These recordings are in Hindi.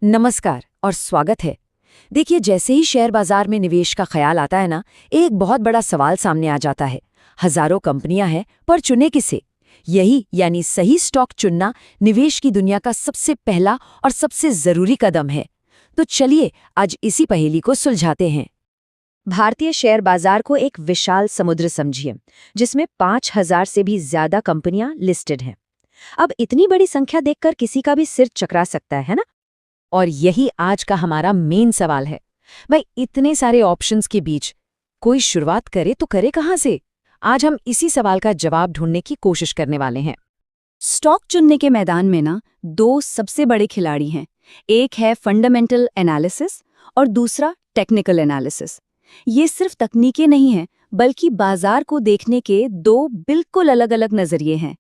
नमस्कार और स्वागत है। देखिए, जैसे ही शेयर बाजार में निवेश का ख्याल आता है ना, एक बहुत बड़ा सवाल सामने आ जाता है। हजारों कंपनियां हैं, पर चुने किसे? यही यानी सही स्टॉक चुनना निवेश की दुनिया का सबसे पहला और सबसे जरूरी कदम है। तो चलिए आज इसी पहेली को सुलझाते हैं। भारतीय शेयर बाजार को एक विशाल समुद्र समझिए, जिसमें 5,000 से भी ज्यादा कंपनियां लिस्टेड हैं। अब इतनी बड़ी संख्या देखकर किसी का भी सिर चकरा सकता है ना? और यही आज का हमारा मेन सवाल है। भाई, इतने सारे ऑप्शंस के बीच कोई शुरुआत करे तो करे कहाँ से? आज हम इसी सवाल का जवाब ढूंढने की कोशिश करने वाले हैं। स्टॉक चुनने के मैदान में ना दो सबसे बड़े खिलाड़ी हैं। एक है फंडामेंटल एनालिसिस और दूसरा टेक्निकल एनालिसिस। ये सिर्फ तकनीकें नहीं हैं, बल्कि बाजार को देखने के दो बिल्कुल अलग-अलग नजरिए हैं।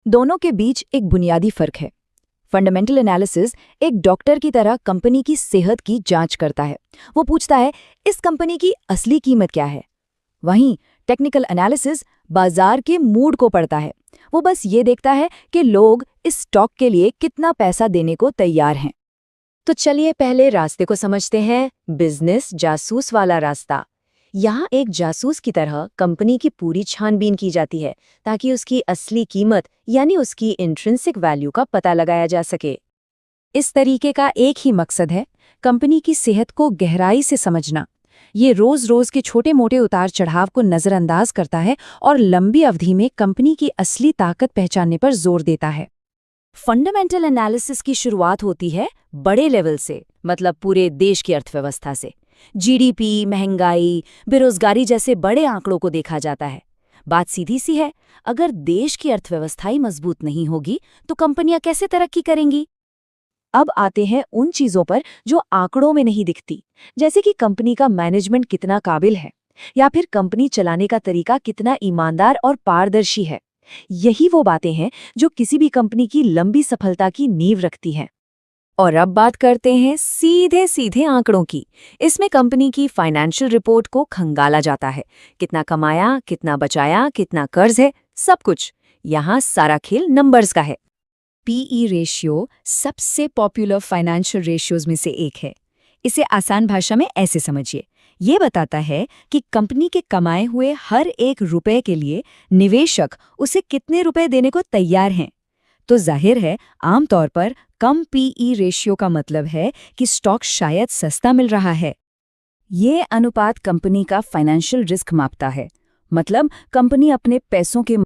दोनों के बीच एक बुनियादी फर्क है। फंडामेंटल एनालिसिस एक डॉक्टर की तरह कंपनी की सेहत की जांच करता है। वो पूछता है, इस कंपनी की असली कीमत क्या है? वहीं टेक्निकल एनालिसिस बाजार के मूड को पढ़ता है। वो बस ये देखता है कि लोग इस स्टॉक के लिए कितना पैसा देने को तैयार हैं। तो चलिए पहले रास्ते को समझते हैं, बिजनेस जासूस वाला रास्ता। यहाँ एक जासूस की तरह कंपनी की पूरी छानबीन की जाती है, ताकि उसकी असली कीमत यानी उसकी इंट्रिंसिक वैल्यू का पता लगाया जा सके। इस तरीके का एक ही मकसद है, कंपनी की सेहत को गहराई से समझना। ये रोज-रोज के छोटे-मोटे उतार चढ़ाव को नजरअंदाज करता है और लंबी अवधि में कंपनी की असली ताकत पहचानने पर जोर देता है। फंडामेंटल एनालिसिस की शुरुआत होती है बड़े लेवल से, मतलब पूरे देश की अर्थव्यवस्था से। जीडीपी, महंगाई, बेरोजगारी जैसे बड़े आंकड़ों को देखा जाता है। बात सीधी सी है, अगर देश की अर्थव्यवस्था ही मजबूत नहीं होगी तो कंपनियां कैसे तरक्की करेंगी? अब आते हैं उन चीजों पर जो आंकड़ों में नहीं दिखती, जैसे कि कंपनी का मैनेजमेंट कितना काबिल है या फिर कंपनी चलाने का तरीका कितना ईमानदार और पारदर्शी है। यही वो बातें हैं जो किसी भी कंपनी की लंबी सफलता की नींव रखती हैं। और अब बात करते हैं सीधे सीधे आंकड़ों की। इसमें कंपनी की फाइनेंशियल रिपोर्ट को खंगाला जाता है। कितना कमाया, कितना बचाया, कितना कर्ज है, सब कुछ। यहाँ सारा खेल नंबर्स का है। पीई रेशियो सबसे पॉपुलर फाइनेंशियल रेशियोज में से एक है। इसे आसान भाषा में ऐसे समझिए, ये बताता है कि कंपनी के कमाए हुए हर एक रुपए के लिए निवेशक उसे कितने रुपए देने को तैयार हैं। तो जाहिर है, आमतौर पर कम पीई रेशियो का मतलब है कि स्टॉक शायद सस्ता मिल रहा है। ये अनुपात कंपनी का फाइनेंशियल रिस्क मापता है, मतलब कंपनी अपने पैसों के